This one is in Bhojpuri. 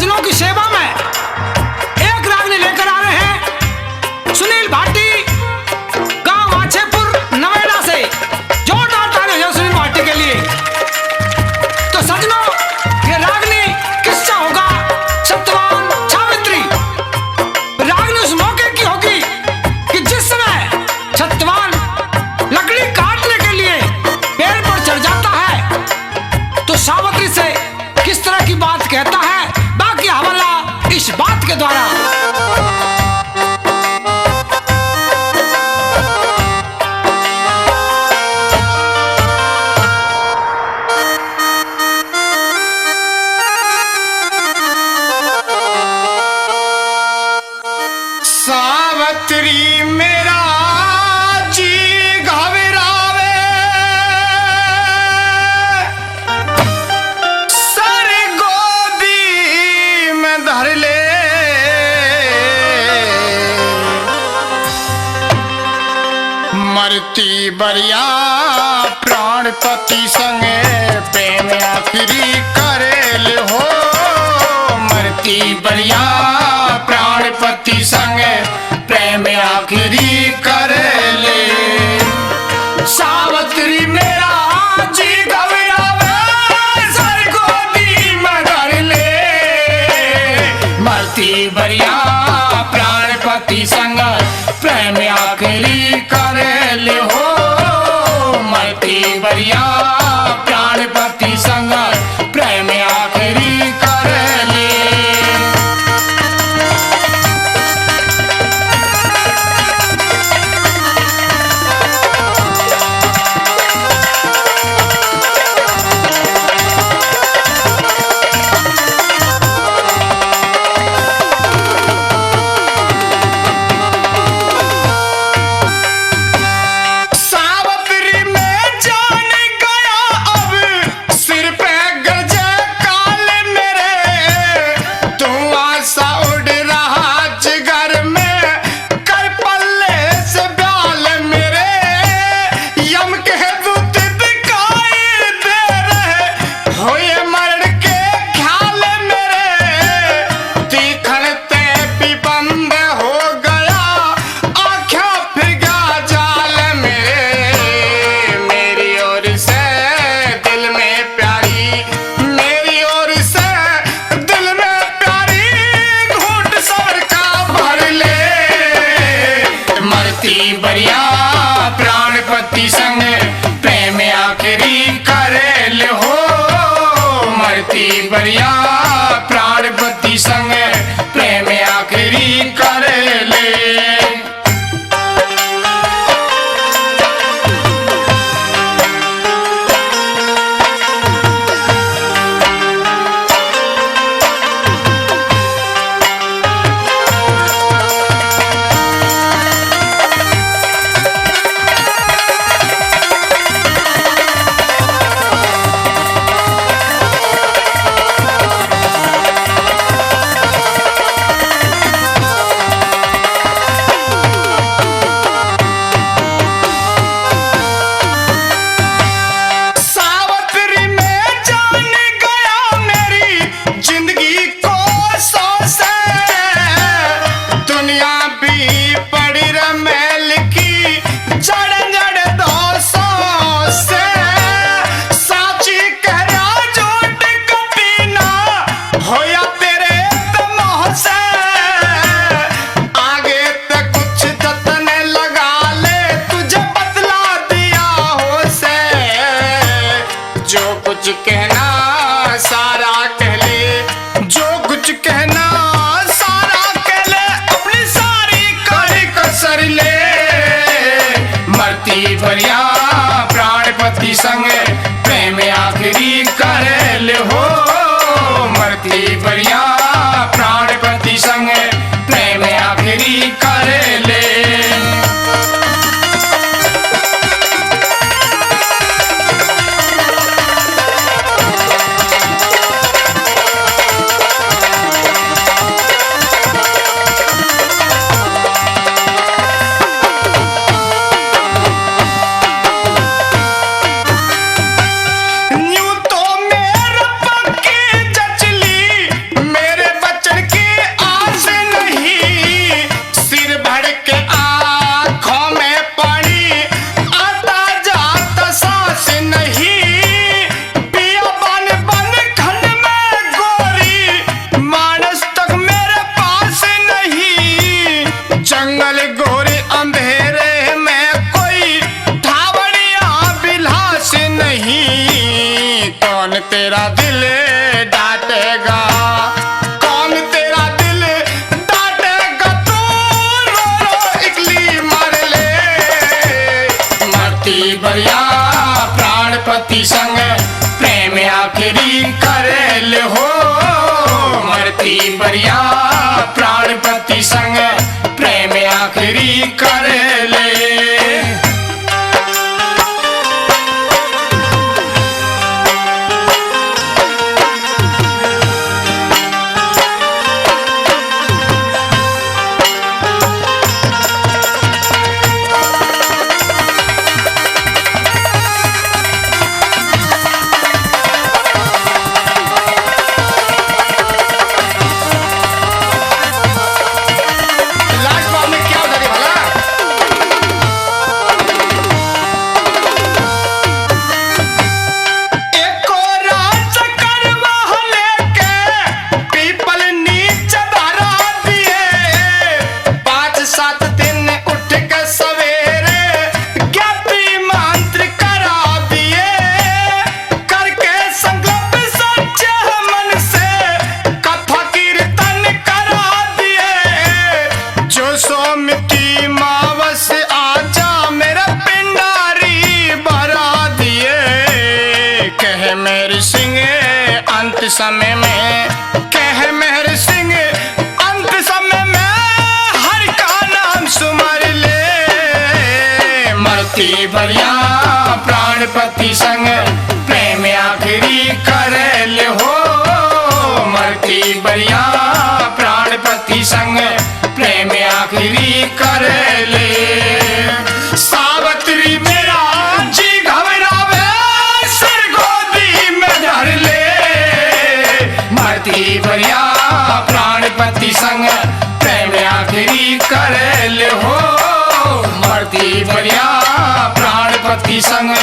सज्जनों की सेवा में एक रागनी लेकर आ रहे हैं सुनील भाटी, गांव आछेपुर नवेड़ा से। जोरदार ताली हो सुनील भाटी के लिए। तो सज्जनों, ये रागनी किसका होगा? सत्यवान सावित्री। रागनी उस मौके की होगी कि जिस समय सत्यवान लकड़ी काटने के लिए पेड़ पर चढ़ जाता है तो सावित्री से किस तरह की बात कहता है, बाकी हवाला इस बात के द्वारा। सावित्री मेरा जी घबरावे, सर गोदी में धर ले, मरती बरिया प्राणपति संगे प्रेम आखिरी करेल हो। मरती बरिया प्राणपति संगे प्रेम आखिरी करेले। सावित्री मेरा जी घबरावे, सर गोदी में धर ले, मरती बरिया प्राणपति संग प्रेम आखिरी करेले हो। मरती बरिया प्राणपति संग प्रेम आखिरी करेले। बरिया प्राणपति संग प्रेम आखिरी करेल हो। मरती बरिया प्राणपति संग प्रेम आखिरी करेले। कुछ कहना सारा कह ले, जो कुछ कहना सारा कह ले, अपनी सारी कड़ी कसर ले। मरती बरिया प्राणपति संग प्रेम आखिरी करेल हो। मरती बरिया प्राणपति संग प्रेम आखिरी करेले। तेरा दिल डांटेगा, कौन तेरा दिल डांटेगा, तू रो रो इकली मर ले। मरती बरिया प्राणपति संग प्रेम आखिरी कर ले हो। मरती बरिया प्राणपति संग प्रेम आखिरी कर ले। समय में कह मेहर सिंह अंत समय में हर का नाम सुमर ले। मरती बरिया प्राणपति संग प्रेम आखिरी कर ले हो। मरती बरिया प्राणपति संग प्रेम आखिरी कर ले। सावित्री मेरा जी घबरावे सर गोदी में धर ले। मरती बरिया प्राणपति संग प्रेम आखिरी कर ले हो। मरती बरिया प्राणपति संग